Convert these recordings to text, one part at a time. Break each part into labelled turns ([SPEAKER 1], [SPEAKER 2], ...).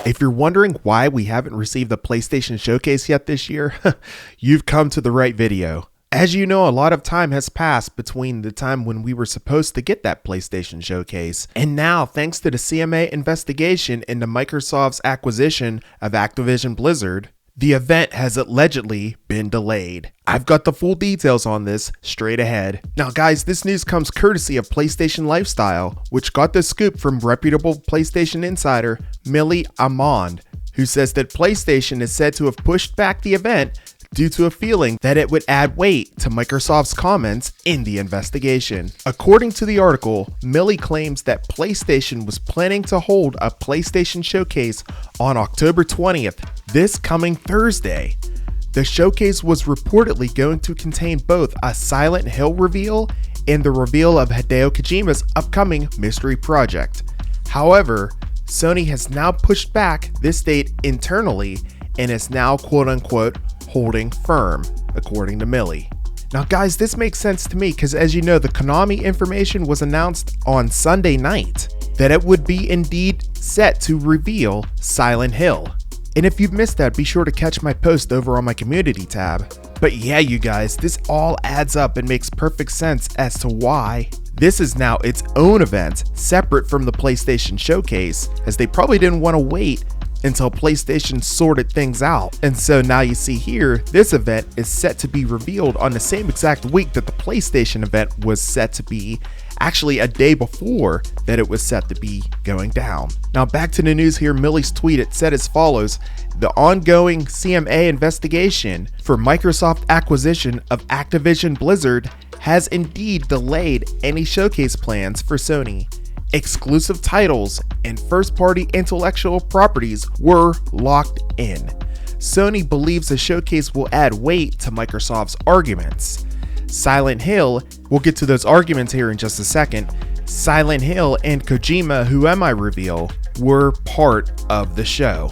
[SPEAKER 1] If you're wondering why we haven't received the PlayStation Showcase yet this year, you've come to the right video. As you know, a lot of time has passed between the time when we were supposed to get that PlayStation Showcase, and now, thanks to the CMA investigation into Microsoft's acquisition of Activision Blizzard, the event has allegedly been delayed. I've got the full details on this straight ahead. Now guys, this news comes courtesy of PlayStation Lifestyle, which got the scoop from reputable PlayStation insider Millie Amond, who says that PlayStation is said to have pushed back the event due to a feeling that it would add weight to Microsoft's comments in the investigation. According to the article, Millie claims that PlayStation was planning to hold a PlayStation Showcase on October 20th, this coming Thursday. The showcase was reportedly going to contain both a Silent Hill reveal and the reveal of Hideo Kojima's upcoming mystery project. However, Sony has now pushed back this date internally and is now quote-unquote holding firm, according to Millie. Now guys, this makes sense to me because as you know, the Konami information was announced on Sunday night that it would be indeed set to reveal Silent Hill. And if you've missed that, be sure to catch my post over on my community tab. But yeah, you guys, this all adds up and makes perfect sense as to why this is now its own event, separate from the PlayStation Showcase, as they probably didn't want to wait until PlayStation sorted things out. And so now you see here, this event is set to be revealed on the same exact week that the PlayStation event was set to be, actually a day before that it was set to be going down. Now back to the news here. Millie's tweet, it said as follows: the ongoing CMA investigation for Microsoft acquisition of Activision Blizzard has indeed delayed any showcase plans for Sony. Exclusive titles and first-party intellectual properties were locked in. Sony believes the showcase will add weight to Microsoft's arguments. Silent Hill, we'll get to those arguments here in just a second. Silent Hill and Kojima Who Am I reveal were part of the show.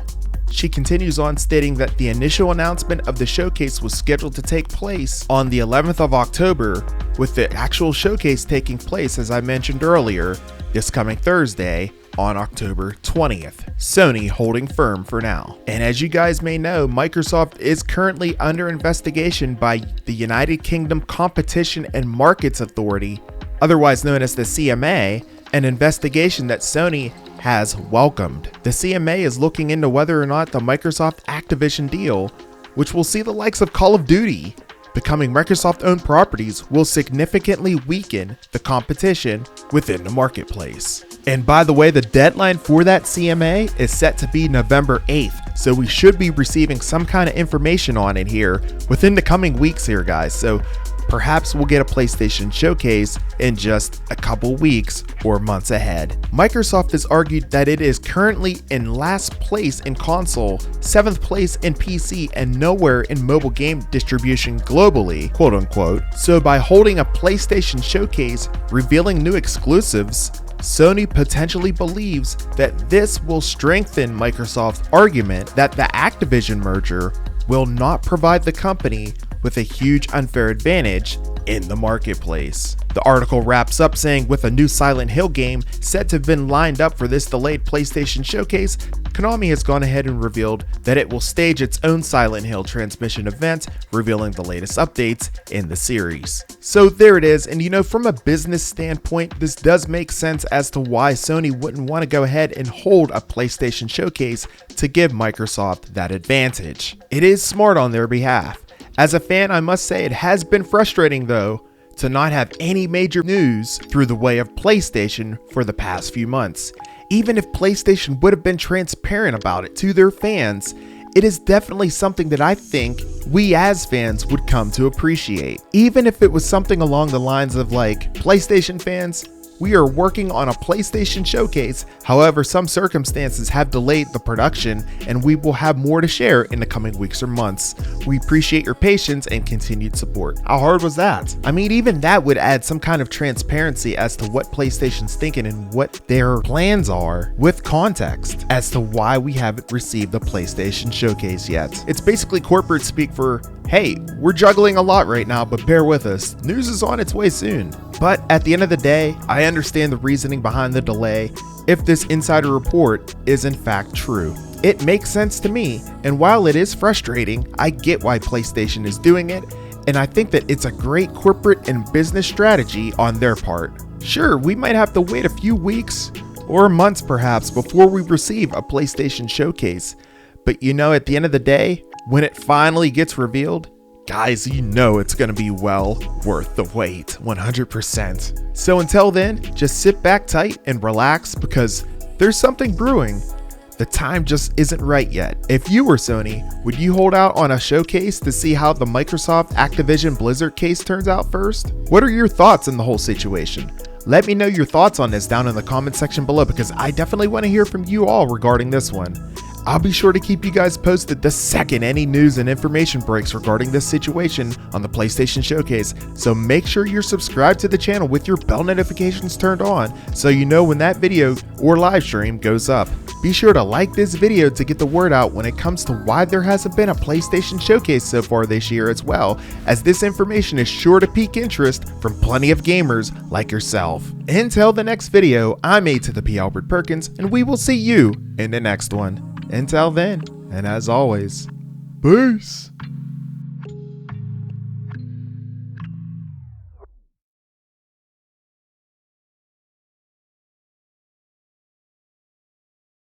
[SPEAKER 1] She continues on, stating that the initial announcement of the showcase was scheduled to take place on the 11th of October, with the actual showcase taking place, as I mentioned earlier, this coming Thursday on October 20th. Sony holding firm for now. And as you guys may know, Microsoft is currently under investigation by the United Kingdom Competition and Markets Authority, otherwise known as the CMA, an investigation that Sony has welcomed. The CMA is looking into whether or not the Microsoft Activision deal, which will see the likes of Call of Duty becoming Microsoft-owned properties, will significantly weaken the competition within the marketplace. And by the way, the deadline for that CMA is set to be November 8th, so we should be receiving some kind of information on it here within the coming weeks here, guys. So perhaps we'll get a PlayStation Showcase in just a couple weeks or months ahead. Microsoft has argued that it is currently in last place in console, 7th place in PC, and nowhere in mobile game distribution globally, quote unquote. So by holding a PlayStation Showcase revealing new exclusives, Sony potentially believes that this will strengthen Microsoft's argument that the Activision merger will not provide the company with a huge unfair advantage in the marketplace. The article wraps up saying, with a new Silent Hill game set to have been lined up for this delayed PlayStation Showcase, Konami has gone ahead and revealed that it will stage its own Silent Hill transmission event, revealing the latest updates in the series. So there it is, and you know, from a business standpoint, this does make sense as to why Sony wouldn't want to go ahead and hold a PlayStation Showcase to give Microsoft that advantage. It is smart on their behalf. As a fan, I must say it has been frustrating though to not have any major news through the way of PlayStation for the past few months. Even if PlayStation would have been transparent about it to their fans, it is definitely something that I think we as fans would come to appreciate. Even if it was something along the lines of like, PlayStation fans, we are working on a PlayStation Showcase. However, some circumstances have delayed the production and we will have more to share in the coming weeks or months. We appreciate your patience and continued support. How hard was that? I mean, even that would add some kind of transparency as to what PlayStation's thinking and what their plans are, with context as to why we haven't received the PlayStation Showcase yet. It's basically corporate speak for, hey, we're juggling a lot right now, but bear with us. News is on its way soon. But at the end of the day, I understand the reasoning behind the delay if this insider report is in fact true. It makes sense to me, and while it is frustrating, I get why PlayStation is doing it, and I think that it's a great corporate and business strategy on their part. Sure, we might have to wait a few weeks or months perhaps before we receive a PlayStation showcase, but at the end of the day, when it finally gets revealed, guys, it's gonna be well worth the wait, 100%. So until then, just sit back tight and relax because there's something brewing. The time just isn't right yet. If you were Sony, would you hold out on a showcase to see how the Microsoft Activision Blizzard case turns out first? What are your thoughts in the whole situation? Let me know your thoughts on this down in the comment section below because I definitely want to hear from you all regarding this one. I'll be sure to keep you guys posted the second any news and information breaks regarding this situation on the PlayStation Showcase, so make sure you're subscribed to the channel with your bell notifications turned on so you know when that video or live stream goes up. Be sure to like this video to get the word out when it comes to why there hasn't been a PlayStation Showcase so far this year as well, as this information is sure to pique interest from plenty of gamers like yourself. Until the next video, I'm A to the P. Albert Perkins, and we will see you in the next one. Until then, and as always, peace.